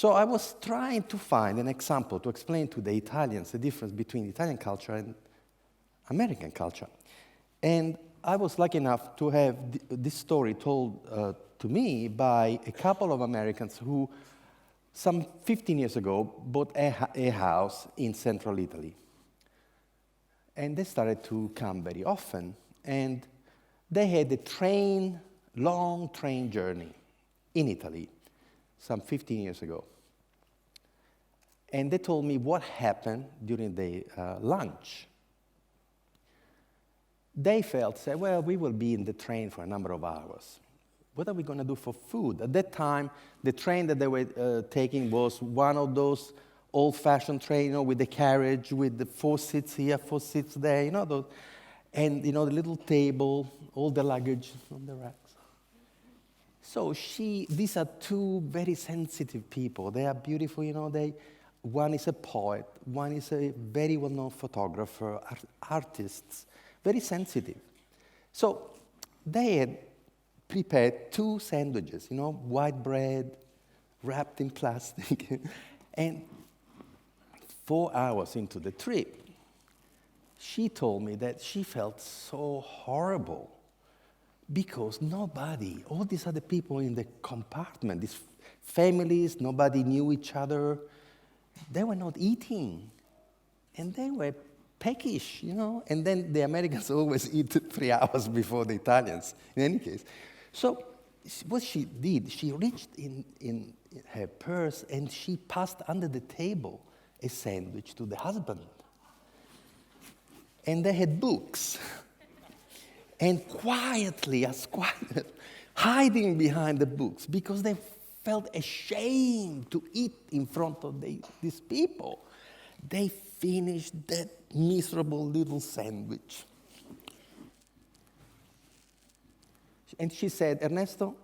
So I was trying to find an example to explain to the Italians the difference between Italian culture and American culture. And I was lucky enough to have this story told to me by a couple of Americans who, some 15 years ago, bought a house in central Italy. And they started to come very often. And they had a long train journey in Italy, some 15 years ago. And they told me what happened during the lunch. They said, well, we will be in the train for a number of hours. What are we going to do for food? At that time, the train that they were taking was one of those old-fashioned trains, with the carriage, with the 4 seats here, 4 seats there, those, and, the little table, all the luggage on the racks. So these are two very sensitive people. They are beautiful, one is a poet, one is a very well-known photographer, artists, very sensitive. So they had prepared 2 sandwiches, white bread wrapped in plastic. And 4 hours into the trip, she told me that she felt so horrible because all these other people in the compartment, these families, nobody knew each other, they were not eating. And they were peckish, And then the Americans always eat 3 hours before the Italians, in any case. So what she did, she reached in her purse and she passed under the table a sandwich to the husband. And they had books. And quietly, hiding behind the books, because they felt ashamed to eat in front of these people, they finished that miserable little sandwich. And she said, Ernesto,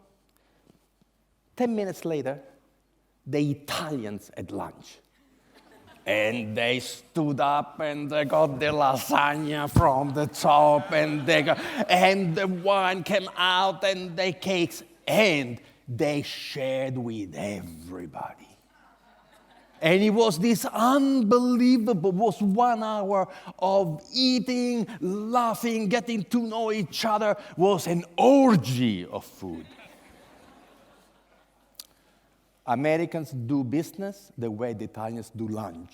10 minutes later, the Italians had lunch. And they stood up and they got the lasagna from the top and the wine came out and the cakes, and they shared with everybody. And it was this unbelievable, 1 hour of eating, laughing, getting to know each other, was an orgy of food. Americans do business the way the Italians do lunch.